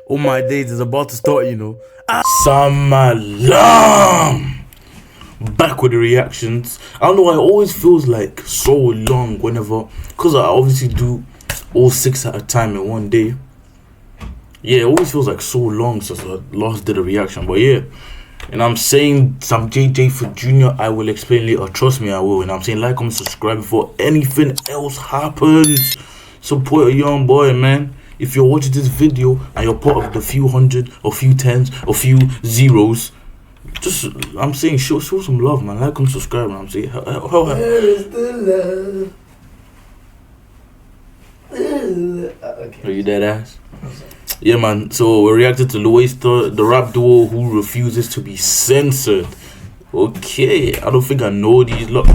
All my days is about to start, you know. Samalam! Back with the reactions. I don't know why it always feels like so long whenever, because I obviously do all 6 at a time in one day. Yeah, it always feels like so long since I last did a reaction. But yeah, and I'm saying some JJ for Junior, I will explain later. Trust me, I will. And I'm saying like, comment, subscribe before anything else happens. Support a young boy, man. If you're watching this video and you're part of the few hundred or few tens or few zeros, just, I'm saying, show some love, man. Like, comment, subscribe, man. I'm saying, where is the love? Okay. Are you dead ass? Yeah, man. So we reacted to Louaista, the rap duo who refuses to be censored. Okay, I don't think I know these lot.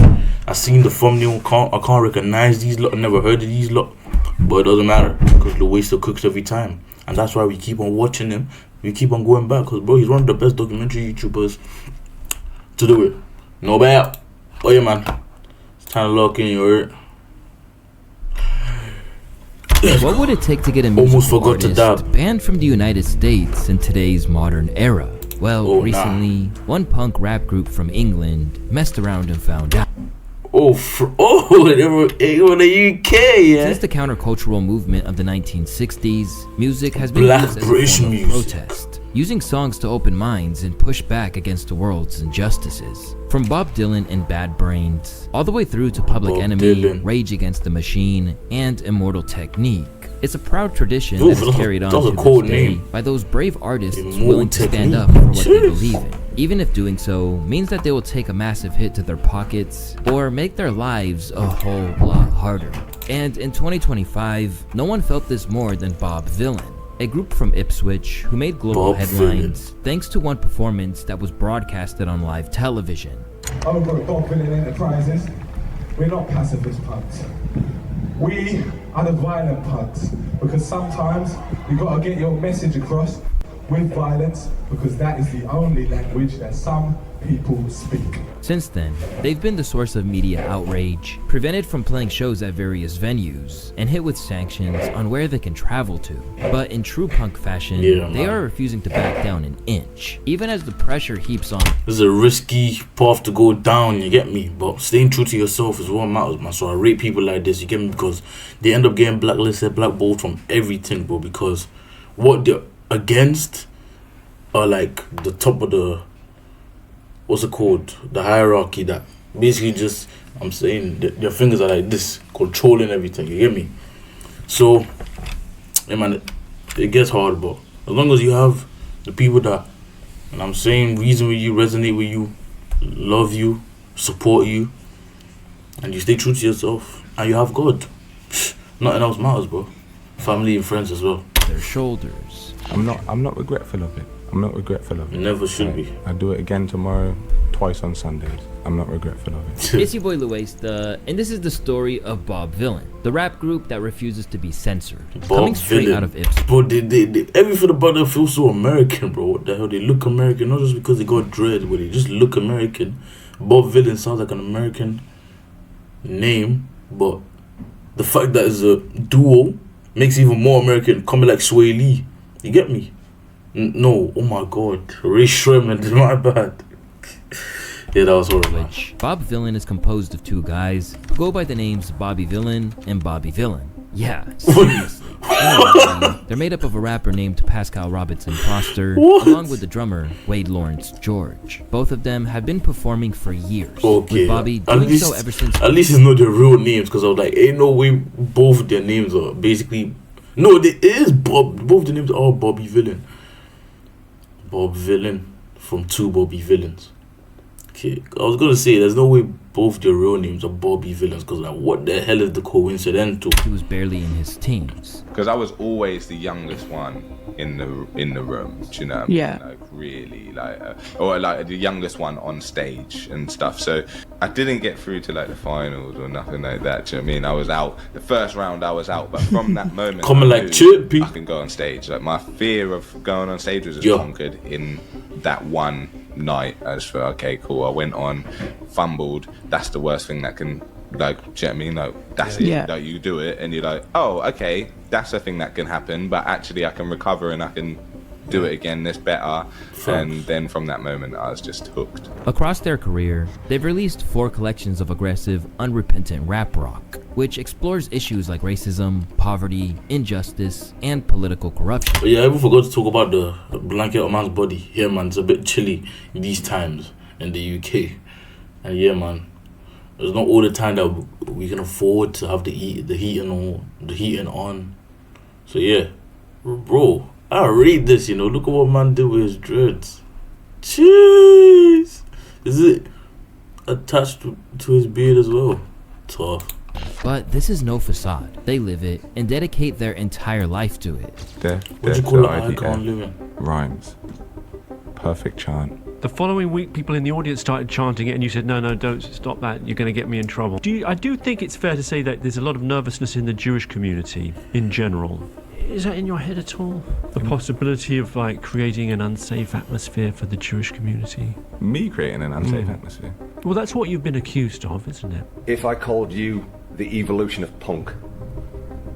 I seen the thumbnail. I can't recognize these lot. Never heard of these lot. But it doesn't matter because Louaista cooks every time, and that's why we keep on watching him. We keep on going back because, bro, he's one of the best documentary YouTubers to do it. No bad. Oh yeah, man. It's time to lock in your. What would it take to get a musical artist banned from the United States in today's modern era? Well, recently, one punk rap group from England messed around and found out. They were in the UK, yeah. Since the countercultural movement of the 1960s, music has been used as a form of protest, using songs to open minds and push back against the world's injustices. From Bob Dylan and Bad Brains, all the way through to Public Enemy, Rage Against the Machine, and Immortal Technique. It's a proud tradition that is carried on to this day by those brave artists willing to stand up for what they believe in, even if doing so means that they will take a massive hit to their pockets or make their lives a whole lot harder. And in 2025, no one felt this more than Bob Villain, a group from Ipswich who made global headlines thanks to one performance that was broadcasted on live television. Over at Bob Villain Enterprises, we're not pacifist punks. We are the violent punks, because sometimes you gotta get your message across with violence, because that is the only language that some people speak. Since then, they've been the source of media outrage, prevented from playing shows at various venues, and hit with sanctions on where they can travel to. But in true punk fashion, they are refusing to back down an inch, even as the pressure heaps on. This is a risky path to go down, you get me? But staying true to yourself is what matters, man. So I rate people like this, you get me? Because they end up getting blacklisted, blackballed from everything, bro. Because what they're against are like the top of the, what's it called, the hierarchy, that basically just, I'm saying, their fingers are like this, controlling everything, you get me? So, yeah, man, it gets hard, but as long as you have the people that, and I'm saying, reason with you, resonate with you, love you, support you, and you stay true to yourself, and you have God, nothing else matters, bro. Family and friends as well. Their shoulders. I'm not regretful of it. I'm not regretful of it. You never should be. I do it again tomorrow, twice on Sundays. I'm not regretful of it. It's your boy Louaista, and this is the story of Bob Villain, the rap group that refuses to be censored. Coming straight out of Ipswich. Bro, everything about them feels so American, bro. What the hell? They look American, not just because they got dread, but they just look American. Bob Villain sounds like an American name, but the fact that it's a duo makes it even more American, coming like Sway Lee. You get me? No, oh my god, Ray Sherman, my bad. Yeah, that was horrible. Bob Villain is composed of two guys who go by the names Bobby Villain and Bobby Villain. Yeah, seriously. They're made up of a rapper named Pascal Robinson Foster, along with the drummer Wade Lawrence George. Both of them have been performing for years, with Bobby doing so ever since. At least it's not their real names, because I was like, ain't no way both their names are basically. No, it is Bob. Both the names are Bobby Villain. Bob Villain from two Bobby Villains. Okay, I was gonna say there's no way both their real names are Bobby Villains, because like, what the hell is the coincidental? He was barely in his teens. Because I was always the youngest one in the room. Do you know what I mean? Like really, like or like the youngest one on stage and stuff. So I didn't get through to like the finals or nothing like that. Do you know what I mean? I was out the first round. I was out, but from that moment, coming like Chippy, I can go on stage. Like my fear of going on stage was just conquered in that one night. I just thought, okay, cool. I went on, fumbled. That's the worst thing that can Like, do you know what I mean? Like, that's it. Yeah. Like, you do it, and you're like, oh, okay, that's a thing that can happen, but actually I can recover and I can do it again this better. And then from that moment I was just hooked. Across their career, they've released 4 collections of aggressive, unrepentant rap rock, which explores issues like racism, poverty, injustice, and political corruption. But yeah, I even forgot to talk about the blanket on man's body. Yeah, man, it's a bit chilly these times in the UK. And yeah, man, it's not all the time that we can afford to have the heating on. So yeah, bro, I read this, you know. Look at what man did with his dreads. Jeez, is it attached to his beard as well? Tough. But this is no facade. They live it and dedicate their entire life to it. What do you call it? I can't live it. Rhymes. Perfect chant. The following week, people in the audience started chanting it, and you said, no, don't stop that. You're going to get me in trouble. I do think it's fair to say that there's a lot of nervousness in the Jewish community in general. Is that in your head at all? The possibility of like creating an unsafe atmosphere for the Jewish community? Me creating an unsafe atmosphere? Well, that's what you've been accused of, isn't it? If I called you the evolution of punk?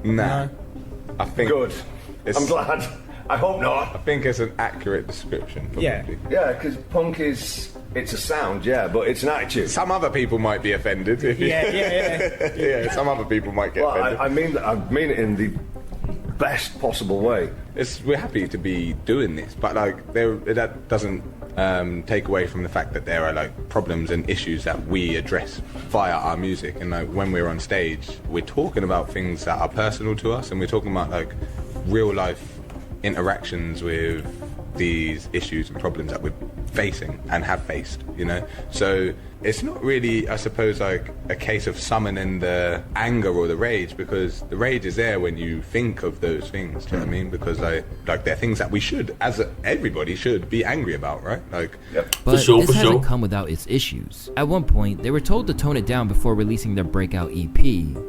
Nah. I think... Good. I'm glad. I hope not. I think it's an accurate description, probably. Yeah, because punk it's a sound, yeah, but it's an attitude. Some other people might be offended. Yeah, some other people might get offended. I mean it in the best possible way. We're happy to be doing this, but like that doesn't take away from the fact that there are like problems and issues that we address via our music. And like when we're on stage, we're talking about things that are personal to us, and we're talking about like real life interactions with these issues and problems that we're facing and have faced, you know. So it's not really, I suppose, like a case of summoning the anger or the rage, because the rage is there when you think of those things. Do you know what I mean? Because like they're things that we should, as everybody should, be angry about, right? Like, but this hasn't come without its issues. At one point, they were told to tone it down before releasing their breakout EP,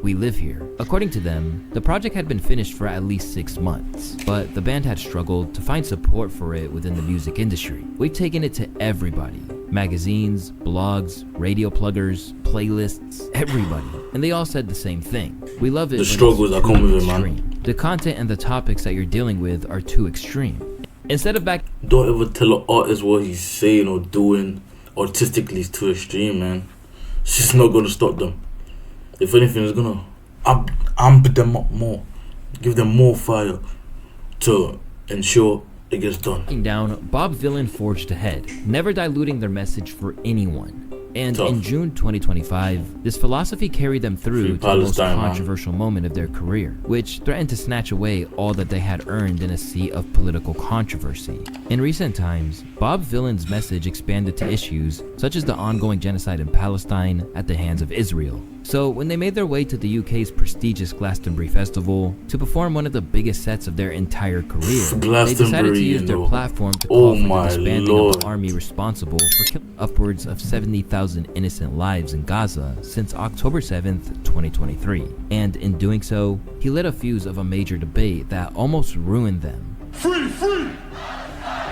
We Live Here. According to them, the project had been finished for at least 6 months, but the band had struggled to find support for it within the music industry. We've taken it to everybody. Magazines, blogs, radio pluggers, playlists, everybody. And they all said the same thing. We love it. The struggles that come with it, man. The content and the topics that you're dealing with are too extreme. Instead of Don't ever tell an artist what he's saying or doing artistically is too extreme, man. It's just not gonna stop them. If anything, it's gonna amp them up more. Give them more fire to ensure it gets done. Down, Bob Dylan forged ahead, never diluting their message for anyone. And in June 2025, this philosophy carried them through to the most controversial moment of their career, which threatened to snatch away all that they had earned in a sea of political controversy. In recent times, Bob Dylan's message expanded to issues such as the ongoing genocide in Palestine at the hands of Israel. So when they made their way to the UK's prestigious Glastonbury Festival to perform one of the biggest sets of their entire career, they decided to use their platform to call for the disbanding of the army responsible for killing upwards of 70,000 innocent lives in Gaza since October 7th, 2023. And in doing so, he lit a fuse of a major debate that almost ruined them. Free, free!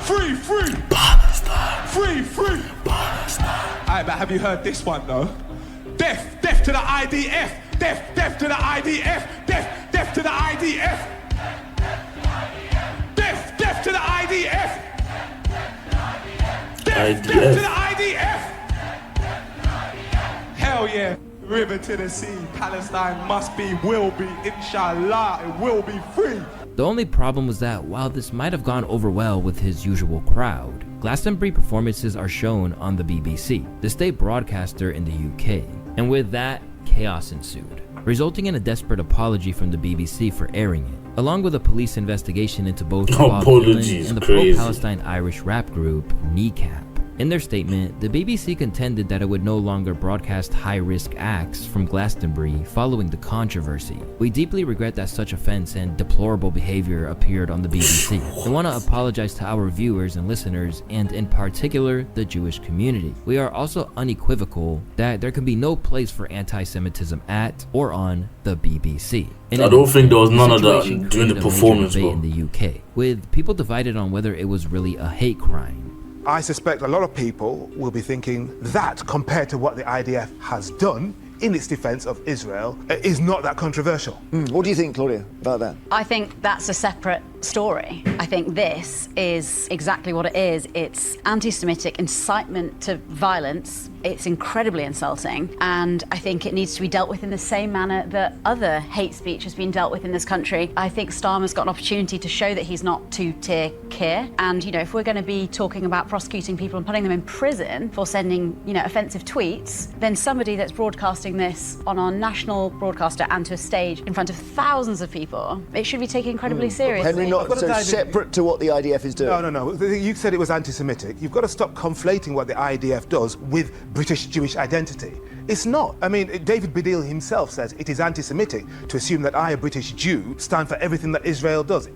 Free, free! Palestine! Free, free! Palestine! Alright, but have you heard this one though? Death, death to the IDF! Death, death to the IDF! Death, death to the IDF! Death, death to the IDF! Death, death to the IDF! Hell yeah! River to the sea, Palestine must be, will be, inshallah, it will be free! The only problem was that while this might have gone over well with his usual crowd, Glastonbury performances are shown on the BBC, the state broadcaster in the UK. And with that, chaos ensued, resulting in a desperate apology from the BBC for airing it, along with a police investigation into both Bob Dylan and the pro-Palestine Irish rap group Kneecap. In their statement, the BBC contended that it would no longer broadcast high-risk acts from Glastonbury following the controversy. We deeply regret that such offense and deplorable behavior appeared on the BBC. We want to apologize to our viewers and listeners, and in particular, the Jewish community. We are also unequivocal that there can be no place for anti-Semitism at or on the BBC. I don't think there was none of that during the performance, bro. In the UK, with people divided on whether it was really a hate crime. I suspect a lot of people will be thinking that compared to what the IDF has done in its defence of Israel is not that controversial. What do you think, Claudia, about that? I think that's a separate story. I think this is exactly what it is. It's anti-Semitic incitement to violence. It's incredibly insulting, and I think it needs to be dealt with in the same manner that other hate speech has been dealt with in this country. I think Starmer's got an opportunity to show that he's not two-tier care, and, you know, if we're going to be talking about prosecuting people and putting them in prison for sending, you know, offensive tweets, then somebody that's broadcasting this on our national broadcaster and to a stage in front of thousands of people, it should be taken incredibly seriously. Henry, not so separate to what the IDF is doing. No. You said it was anti-Semitic. You've got to stop conflating what the IDF does with British Jewish identity. It's not. I mean, David Baddiel himself says it is anti-Semitic to assume that I, a British Jew, stand for everything that Israel does.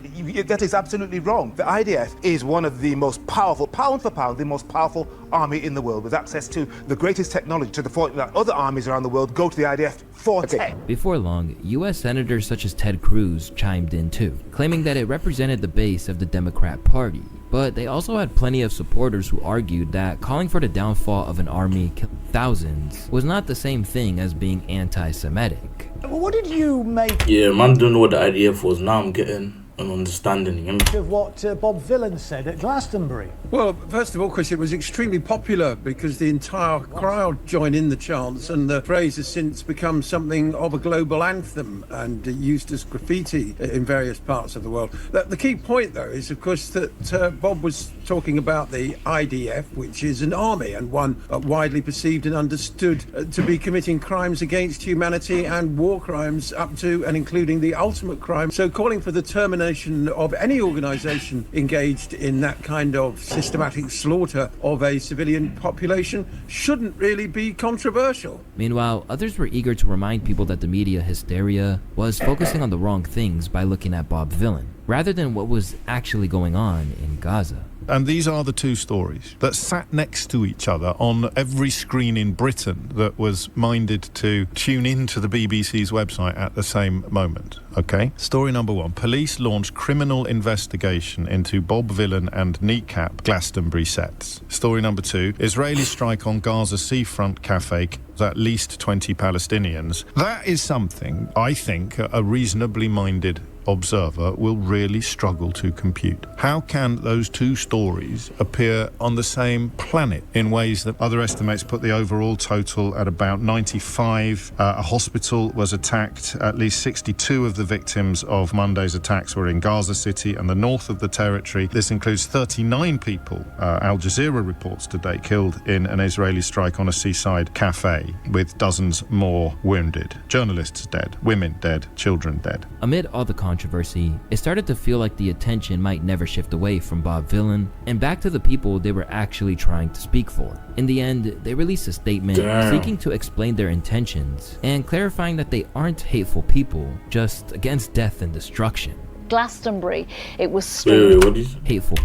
That is absolutely wrong. The IDF is one of the most powerful, pound for pound, the most powerful army in the world, with access to the greatest technology, to the point that other armies around the world go to the IDF for tech. Before long, U.S. senators such as Ted Cruz chimed in too, claiming that it represented the base of the Democrat Party. But they also had plenty of supporters who argued that calling for the downfall of an army killing thousands was not the same thing as being anti-Semitic. What did you make? Yeah, man, don't know what the IDF was. Now I'm getting an understanding. You know? Of what Bob Villan said at Glastonbury. Well, first of all, Chris, it was extremely popular because the entire crowd joined in the chants, and the phrase has since become something of a global anthem and used as graffiti in various parts of the world. The key point, though, is, of course, that Bob was talking about the IDF, which is an army and one widely perceived and understood to be committing crimes against humanity and war crimes up to and including the ultimate crime. So calling for the termination of any organisation engaged in that kind of systematic slaughter of a civilian population shouldn't really be controversial. Meanwhile, others were eager to remind people that the media hysteria was focusing on the wrong things by looking at Bob Villan, rather than what was actually going on in Gaza. And these are the two stories that sat next to each other on every screen in Britain that was minded to tune into the BBC's website at the same moment. Okay? Story number one. Police launch criminal investigation into Bob Villan and kneecap Glastonbury sets. Story number two. Israeli strike on Gaza seafront cafe kills at least 20 Palestinians. That is something I think a reasonably minded observer will really struggle to compute. How can those two stories appear on the same planet in ways that other estimates put the overall total at about 95? A hospital was attacked. At least 62 of the victims of Monday's attacks were in Gaza City and the north of the territory. This includes 39 people, Al Jazeera reports today, killed in an Israeli strike on a seaside cafe, with dozens more wounded. Journalists dead, women dead, children dead. Amid all the controversy, it started to feel like the attention might never shift away from Bob Villan and back to the people they were actually trying to speak for. In the end, they released a statement seeking to explain their intentions and clarifying that they aren't hateful people, just against death and destruction. Glastonbury, it was Wait, what is hateful.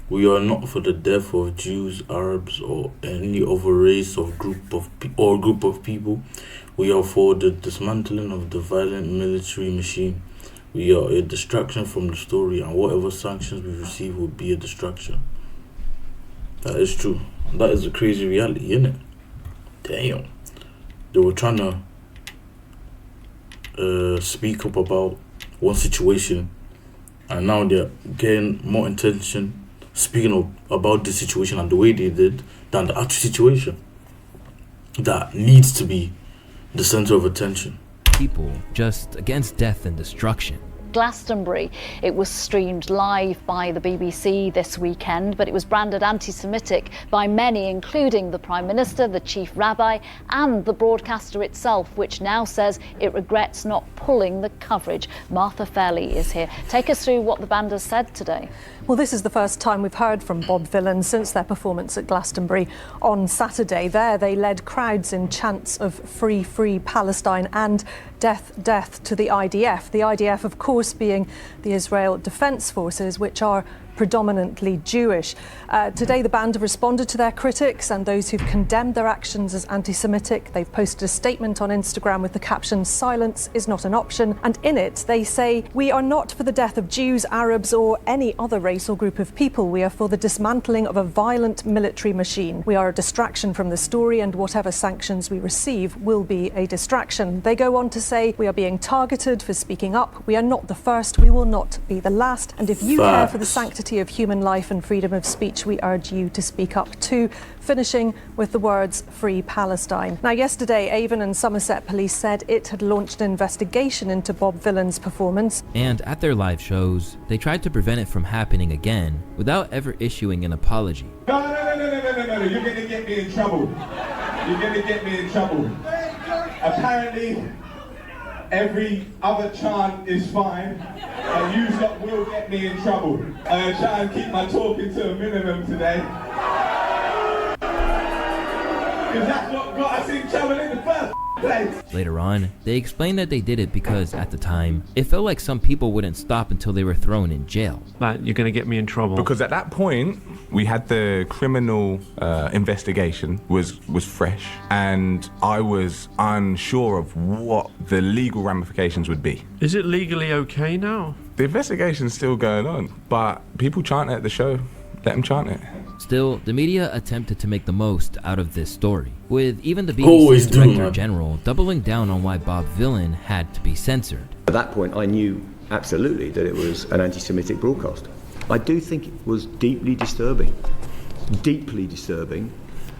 We are not for the death of Jews, Arabs, or any other race or group of people. We are for the dismantling of the violent military machine. We are a distraction from the story, and whatever sanctions we receive will be a distraction. That is true. That is a crazy reality, isn't it? Damn. They were trying to speak up about one situation, and now they're getting more attention speaking up about the situation and the way they did than the actual situation that needs to be the center of attention. People just against death and destruction. Glastonbury. It was streamed live by the BBC this weekend, but it was branded anti-Semitic by many, including the Prime Minister, the Chief Rabbi, and the broadcaster itself, which now says it regrets not pulling the coverage. Martha Fairley is here. Take us through what the band has said today. Well, this is the first time we've heard from Bob Villan since their performance at Glastonbury on Saturday. There, they led crowds in chants of free, free Palestine and death, death to the IDF. The IDF, of course, course being the Israel Defense Forces, which are predominantly Jewish. Today, the band have responded to their critics and those who've condemned their actions as anti-Semitic. They've posted a statement on Instagram with the caption, "Silence is not an option." And in it, they say, "We are not for the death of Jews, Arabs, or any other race or group of people. We are for the dismantling of a violent military machine. We are a distraction from the story, and whatever sanctions we receive will be a distraction." They go on to say, "We are being targeted for speaking up. We are not the first. We will not be the last. And if you care for the sanctity of human life and freedom of speech, we urge you to speak up too," finishing with the words, "Free Palestine." Now, yesterday, Avon and Somerset Police said it had launched an investigation into Bob Vylan's performance. And at their live shows, they tried to prevent it from happening again without ever issuing an apology. No, you're going to get me in trouble. You're going to get me in trouble. Apparently, every other chant is fine, and you lot will get me in trouble. I'm trying to keep my talking to a minimum today. Because that's what got us in trouble in the first place. Later on, they explained that they did it because, at the time, it felt like some people wouldn't stop until they were thrown in jail. Like, you're going to get me in trouble. Because at that point, we had the criminal investigation was fresh, and I was unsure of what the legal ramifications would be. Is it legally okay now? The investigation's still going on, but people chant at the show. Let them chant it. Still, the media attempted to make the most out of this story, with even the BBC Director General doubling down on why Bob Vylan had to be censored. At that point, I knew absolutely that it was an anti-Semitic broadcast. I do think it was deeply disturbing. Deeply disturbing.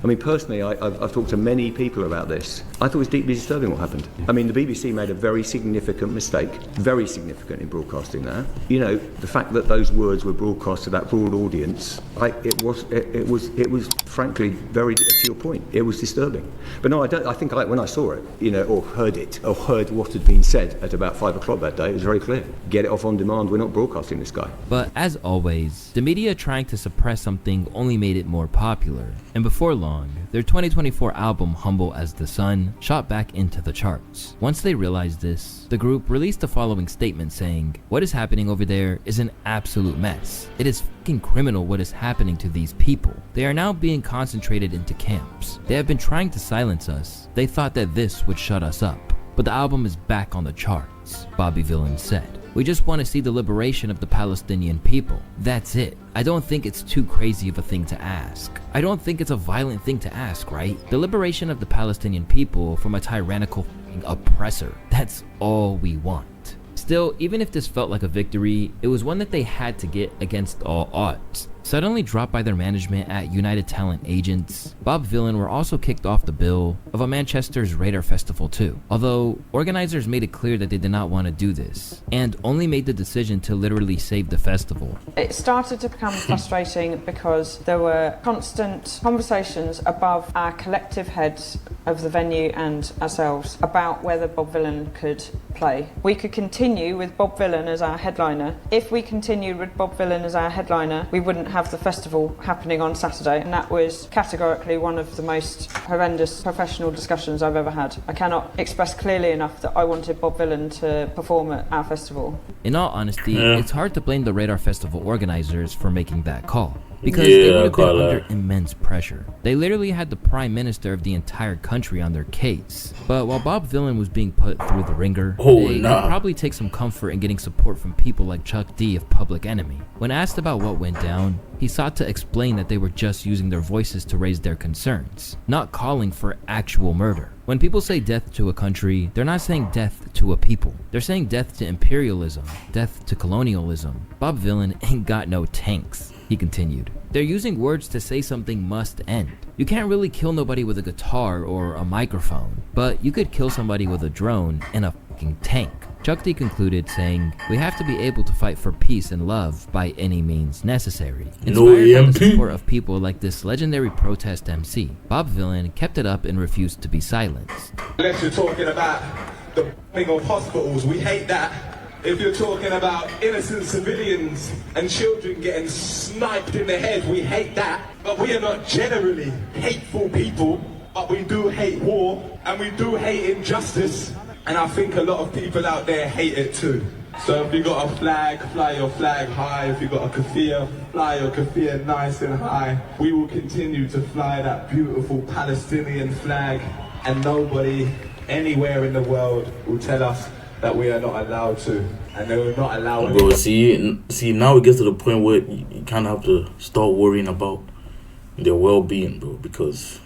I mean, personally, I've talked to many people about this. I thought it was deeply disturbing what happened. I mean, the BBC made a very significant mistake, very significant in broadcasting that. You know, the fact that those words were broadcast to that broad audience, it was frankly very, to your point, it was disturbing. But no, I think when I saw it, you know, or heard what had been said at about 5 o'clock that day, it was very clear. Get it off on demand, we're not broadcasting this guy. But as always, the media trying to suppress something only made it more popular. And before long, their 2024 album, Humble as the Sun, shot back into the charts. Once they realized this, the group released the following statement saying, "What is happening over there is an absolute mess. It is fucking criminal what is happening to these people. They are now being concentrated into camps. They have been trying to silence us. They thought that this would shut us up. But the album is back on the charts," Bobby Vylan said. "We just want to see the liberation of the Palestinian people. That's it. I don't think it's too crazy of a thing to ask. I don't think it's a violent thing to ask, right? The liberation of the Palestinian people from a tyrannical oppressor. That's all we want." Still, even if this felt like a victory, it was one that they had to get against all odds. Suddenly dropped by their management at United Talent Agents, Bob Vylan were also kicked off the bill of a Manchester's Radar Festival too, although organizers made it clear that they did not want to do this, and only made the decision to literally save the festival. It started to become frustrating because there were constant conversations above our collective heads of the venue and ourselves about whether Bob Vylan could play. We could continue with Bob Vylan as our headliner. If we continued with Bob Vylan as our headliner, we wouldn't have the festival happening on Saturday, and that was categorically one of the most horrendous professional discussions I've ever had. I cannot express clearly enough that I wanted Bob Vylan to perform at our festival. In all honesty, it's hard to blame the Radar Festival organizers for making that call, because they would have been under immense pressure. They literally had the Prime Minister of the entire country on their case. But while Bob Vylan was being put through the ringer, they could probably take some comfort in getting support from people like Chuck D of Public Enemy. When asked about what went down, he sought to explain that they were just using their voices to raise their concerns, not calling for actual murder. When people say death to a country, they're not saying death to a people. They're saying death to imperialism, death to colonialism. Bob Vylan ain't got no tanks, he continued. They're using words to say something must end. You can't really kill nobody with a guitar or a microphone, but you could kill somebody with a drone and a fucking tank. Chuck D concluded saying, "We have to be able to fight for peace and love by any means necessary." Inspired by the support of people like this legendary protest MC, Bob Vylan kept it up and refused to be silenced. Unless you're talking about the bombing of hospitals, we hate that. If you're talking about innocent civilians and children getting sniped in the head, we hate that. But we are not generally hateful people, but we do hate war and we do hate injustice. And I think a lot of people out there hate it too. So if you got a flag, fly your flag high. If you got a keffiyeh, fly your keffiyeh nice and high. We will continue to fly that beautiful Palestinian flag, and nobody anywhere in the world will tell us that we are not allowed to, and they will not allow Bro, see, now it gets to the point where you kind of have to start worrying about their well-being, bro, because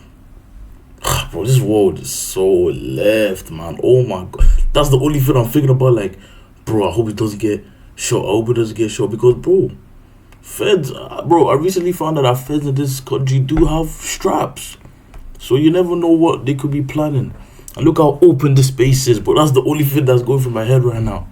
bro, this world is so left, man. Oh my god, that's the only thing I'm thinking about. Like, bro, I hope it doesn't get shot. I hope it doesn't get shot because, bro, feds, bro, I recently found out that feds in this country do have straps, so you never know what they could be planning. And look how open the space is, bro. That's the only thing that's going through my head right now.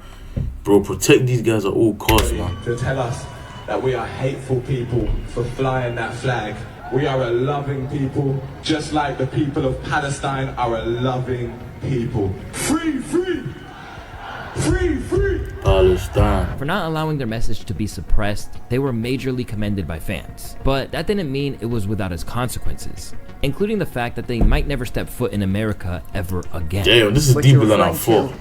Bro, protect these guys at all costs, man. To tell us that we are hateful people for flying that flag. We are a loving people, just like the people of Palestine are a loving people. Free, free! Free, free! Palestine. For not allowing their message to be suppressed, they were majorly commended by fans. But that didn't mean it was without its consequences, including the fact that they might never step foot in America ever again. Damn, this is deeper than I thought.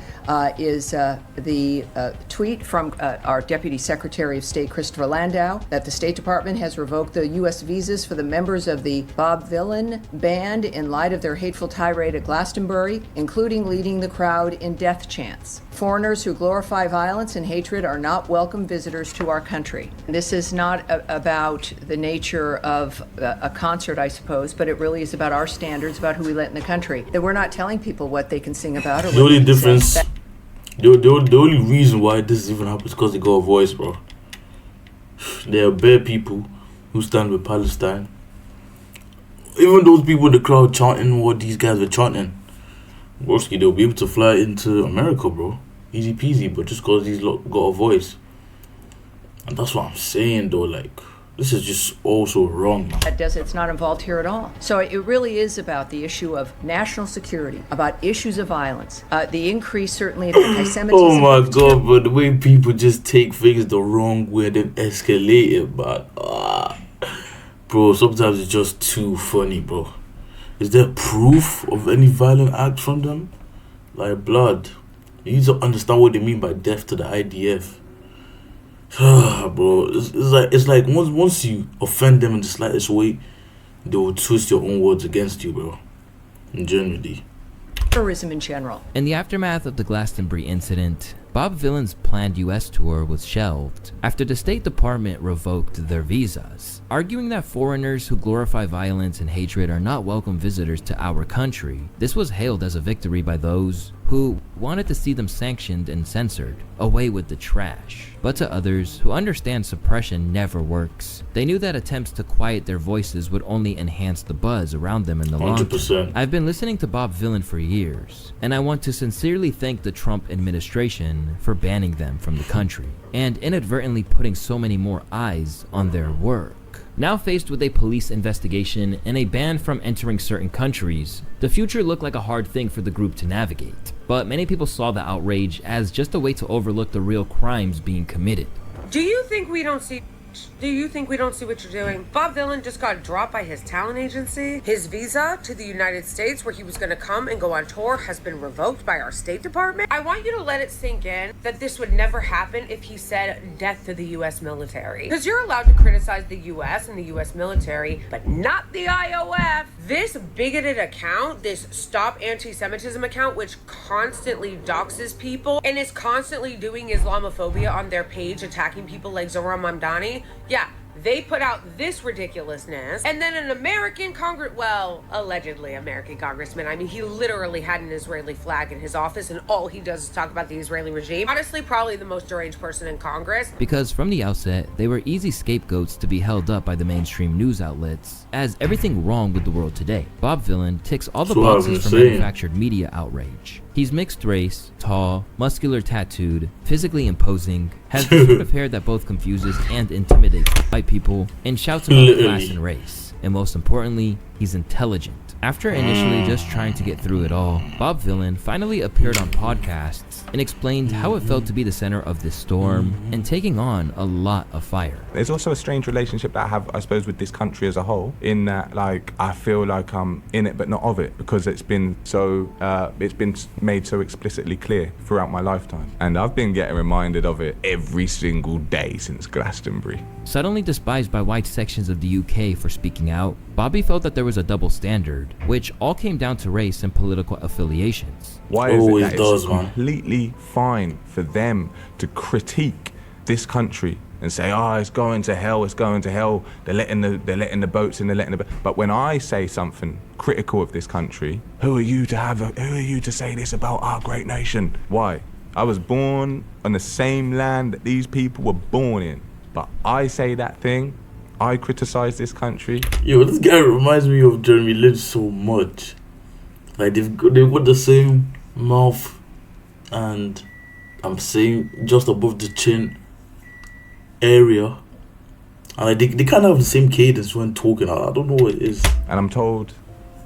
Is the tweet from our Deputy Secretary of State, Christopher Landau, that the State Department has revoked the U.S. visas for the members of the Bob Dylan band in light of their hateful tirade at Glastonbury, including leading the crowd in death chants. Foreigners who glorify violence and hatred are not welcome visitors to our country. This is not about the nature of a concert, I suppose, but it really is about our standards, about who we let in the country. That we're not telling people what they can sing about. Or the only difference, the only reason why this even happens is because they got a voice, bro. There are bare people who stand with Palestine. Even those people in the crowd chanting what these guys were chanting, Broski, they'll be able to fly into America, bro. Easy peasy, but just because these lot got a voice. And that's what I'm saying, though, like, this is just also wrong, man. It's not involved here at all. So it really is about the issue of national security, about issues of violence, the increase certainly of anti-Semitism. Oh my god, bro, the way people just take things the wrong way and then escalate it, but bro, sometimes it's just too funny, bro. Is there proof of any violent act from them? Like blood. You need to understand what they mean by death to the IDF. Bro, it's like once you offend them in the slightest way, they will twist your own words against you, bro. Generally. Terrorism in general. In the aftermath of the Glastonbury incident, Bob Dylan's planned US tour was shelved after the State Department revoked their visas, arguing that foreigners who glorify violence and hatred are not welcome visitors to our country. This was hailed as a victory by those who wanted to see them sanctioned and censored, away with the trash. But to others who understand suppression never works, they knew that attempts to quiet their voices would only enhance the buzz around them in the long term. I've been listening to Bob Dylan for years, and I want to sincerely thank the Trump administration for banning them from the country, and inadvertently putting so many more eyes on their work. Now faced with a police investigation and a ban from entering certain countries, the future looked like a hard thing for the group to navigate. But many people saw the outrage as just a way to overlook the real crimes being committed. Do you think we don't see what you're doing? Bob Dylan just got dropped by his talent agency. His visa to the United States, where he was going to come and go on tour, has been revoked by our State Department. I want you to let it sink in that this would never happen if he said death to the U.S. military. Because you're allowed to criticize the U.S. and the U.S. military, but not the IOF. This bigoted account, this Stop Anti-Semitism account, which constantly doxes people and is constantly doing Islamophobia on their page, attacking people like Zohran Mamdani. Yeah, they put out this ridiculousness, and then an allegedly American congressman, I mean, he literally had an Israeli flag in his office, and all he does is talk about the Israeli regime. Honestly, probably the most deranged person in Congress. Because from the outset, they were easy scapegoats to be held up by the mainstream news outlets as everything wrong with the world today. Bob Dylan ticks all the boxes for manufactured media outrage. He's mixed race, tall, muscular tattooed, physically imposing, has the sort of hair that both confuses and intimidates white people, and shouts about class and race. and most importantly, he's intelligent. After initially just trying to get through it all, Bob Vylan finally appeared on podcasts and explained how it felt to be the center of this storm and taking on a lot of fire. There's also a strange relationship that I have, I suppose, with this country as a whole, in that, like, I feel like I'm in it but not of it, because it's been made so explicitly clear throughout my lifetime. And I've been getting reminded of it every single day since Glastonbury. Suddenly despised by wide sections of the UK for speaking out, Bobby felt that there was a double standard, which all came down to race and political affiliations. Why is it that it's completely fine for them to critique this country and say, oh, it's going to hell, they're letting the boats in, but when I say something critical of this country, who are you to say this about our great nation? Why? I was born on the same land that these people were born in, but I say that thing, I criticize this country. Yo, this guy reminds me of Jeremy Lynch so much. Like they've got the same mouth, and I'm saying just above the chin area, and like they kind of have the same cadence when talking. I don't know what it is. And I'm told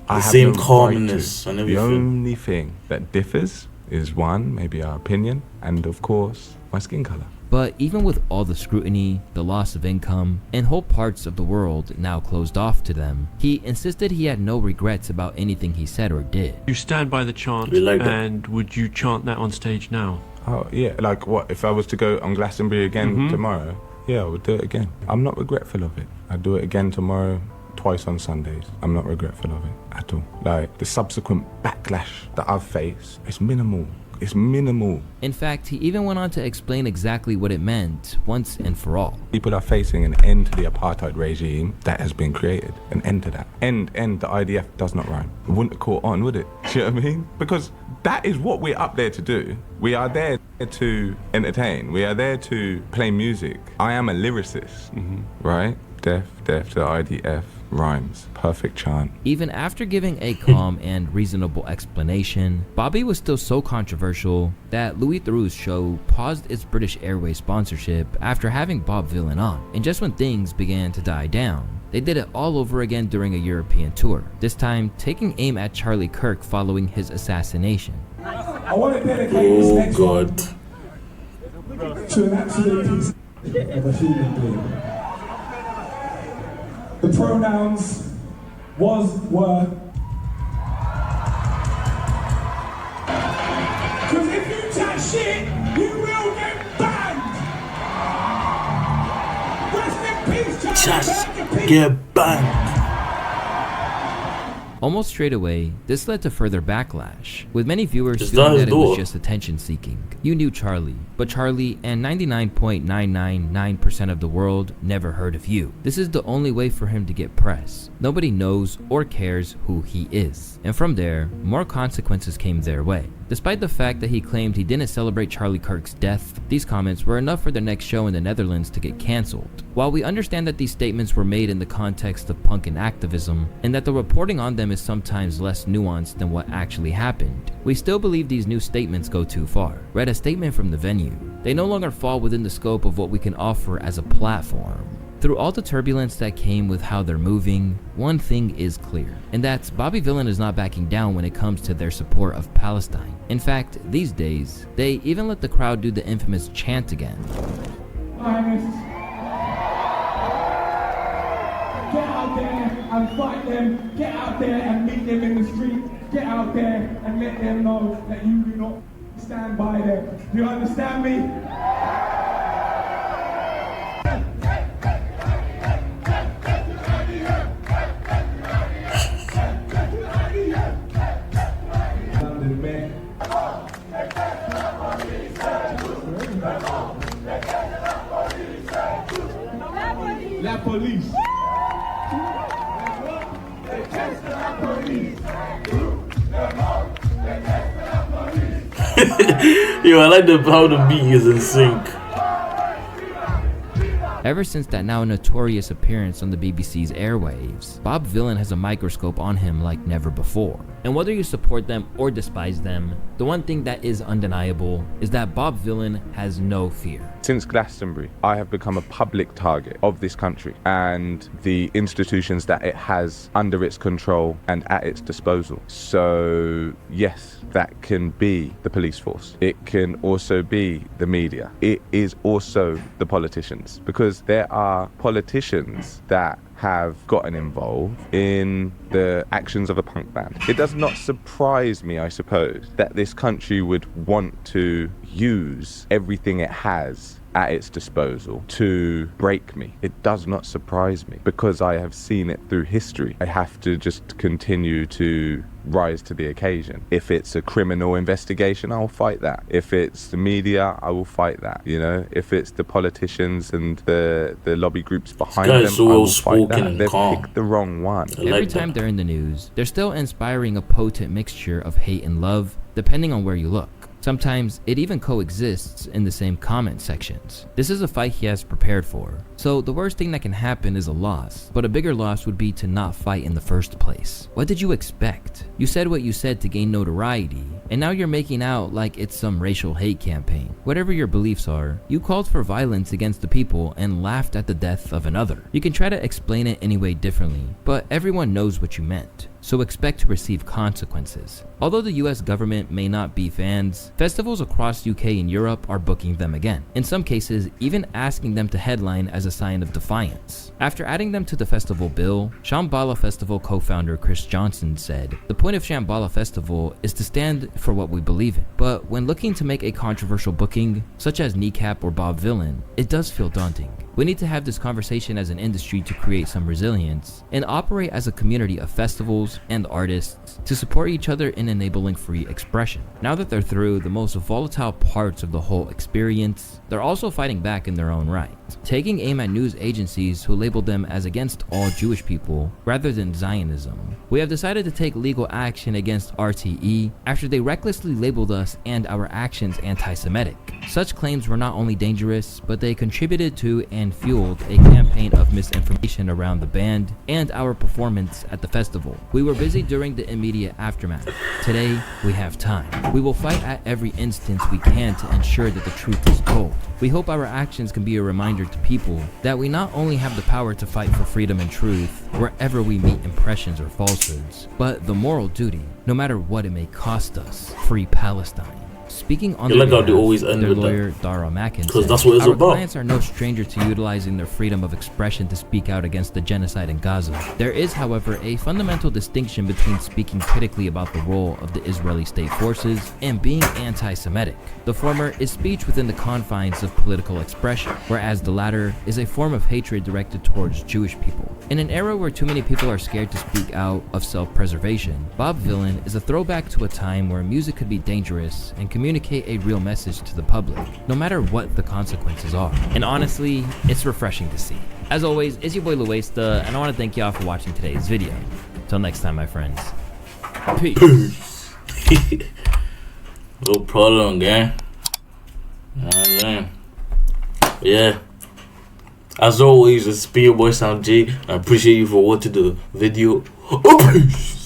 I have same calmness and everything. The only thing that differs is one, maybe our opinion, and of course my skin color. But even with all the scrutiny, the loss of income, and whole parts of the world now closed off to them, he insisted he had no regrets about anything he said or did. You stand by the chant, and would you chant that on stage now? Oh yeah, like what, if I was to go on Glastonbury again tomorrow? Yeah, I would do it again. I'm not regretful of it. I'd do it again tomorrow, twice on Sundays. I'm not regretful of it at all. Like, the subsequent backlash that I've faced, it's minimal. It's minimal. In fact, he even went on to explain exactly what it meant once and for all. People are facing an end to the apartheid regime that has been created. An end to that. End, the IDF does not rhyme. It wouldn't have caught on, would it? Do you know what I mean? Because that is what we're up there to do. We are there to entertain. We are there to play music. I am a lyricist, right? Deaf to the IDF. Rhymes, perfect chant. Even after giving a calm and reasonable explanation, Bobby was still so controversial that Louis Theroux's show paused its British Airways sponsorship after having Bob Vylan on. And just when things began to die down, they did it all over again during a European tour, this time taking aim at Charlie Kirk following his assassination. I want to dedicate this next one to an absolute piece of a human being. The pronouns was, were. Because if you chat shit, you will get banned. Rest in peace, Just get banned. Almost straight away, this led to further backlash, with many viewers feeling that it was just attention seeking. You knew Charlie, but Charlie and 99.999% of the world never heard of you. This is the only way for him to get press. Nobody knows or cares who he is. And from there, more consequences came their way. Despite the fact that he claimed he didn't celebrate Charlie Kirk's death, these comments were enough for their next show in the Netherlands to get cancelled. While we understand that these statements were made in the context of punk and activism, and that the reporting on them is sometimes less nuanced than what actually happened, we still believe these new statements go too far. Read a statement from the venue. They no longer fall within the scope of what we can offer as a platform. Through all the turbulence that came with how they're moving, one thing is clear, and that's Bobby Vylan is not backing down when it comes to their support of Palestine. In fact, these days, they even let the crowd do the infamous chant again. Get out there and fight them. Get out there and meet them in the street. Get out there and let them know that you do not stand by them. Do you understand me? La police. Yo, I like how the beat is in sync. Ever since that now notorious appearance on the BBC's airwaves, Bob Vylan has a microscope on him like never before. And whether you support them or despise them, the one thing that is undeniable is that Bob Vylan has no fear. Since Glastonbury, I have become a public target of this country and the institutions that it has under its control and at its disposal. So yes, that can be the police force. It can also be the media. It is also the politicians, because there are politicians that have gotten involved in the actions of a punk band. It does not surprise me, I suppose, that this country would want to use everything it has at its disposal to break me. It does not surprise me, because I have seen it through history. I have to just continue to rise to the occasion. If it's a criminal investigation, I'll fight that. If it's the media, I will fight that. You know, if it's the politicians and the lobby groups behind them, I will fight that. They've picked the wrong one. Every time they're in the news, they're still inspiring a potent mixture of hate and love, depending on where you look. Sometimes it even coexists in the same comment sections. This is a fight he has prepared for. So the worst thing that can happen is a loss, but a bigger loss would be to not fight in the first place. What did you expect? You said what you said to gain notoriety, and now you're making out like it's some racial hate campaign. Whatever your beliefs are, you called for violence against the people and laughed at the death of another. You can try to explain it any way differently, but everyone knows what you meant. So expect to receive consequences. Although the US government may not be fans, festivals across UK and Europe are booking them again. In some cases, even asking them to headline as a sign of defiance. After adding them to the festival bill, Shambhala Festival co-founder Chris Johnson said, "The point of Shambhala Festival is to stand for what we believe in. But when looking to make a controversial booking, such as Kneecap or Bob Vylan, it does feel daunting. We need to have this conversation as an industry to create some resilience and operate as a community of festivals and artists to support each other in enabling free expression." Now that they're through the most volatile parts of the whole experience, they're also fighting back in their own right, taking aim at news agencies who labeled them as against all Jewish people rather than Zionism. "We have decided to take legal action against RTE after they recklessly labeled us and our actions anti-Semitic. Such claims were not only dangerous, but they contributed to and fueled a campaign of misinformation around the band and our performance at the festival. We were busy during the immediate aftermath. Today, we have time. We will fight at every instance we can to ensure that the truth is told. We hope our actions can be a reminder to people that we not only have the power to fight for freedom and truth wherever we meet impressions or falsehoods, but the moral duty, no matter what it may cost us. Free Palestine." Speaking on their behalf, their lawyer Dara Mackin said, "Our clients are no stranger to utilizing their freedom of expression to speak out against the genocide in Gaza. There is, however, a fundamental distinction between speaking critically about the role of the Israeli state forces and being anti-Semitic. The former is speech within the confines of political expression, whereas the latter is a form of hatred directed towards Jewish people. In an era where too many people are scared to speak out of self-preservation, Bob Vylan is a throwback to a time where music could be dangerous and communicate a real message to the public, no matter what the consequences are. And honestly, it's refreshing to see." As always, it's your boy Louaista, and I want to thank y'all for watching today's video. Till next time, my friends. Peace. No problem, gang. Yeah. As always, it's your boy Sam J. I appreciate you for watching the video. Oh, peace.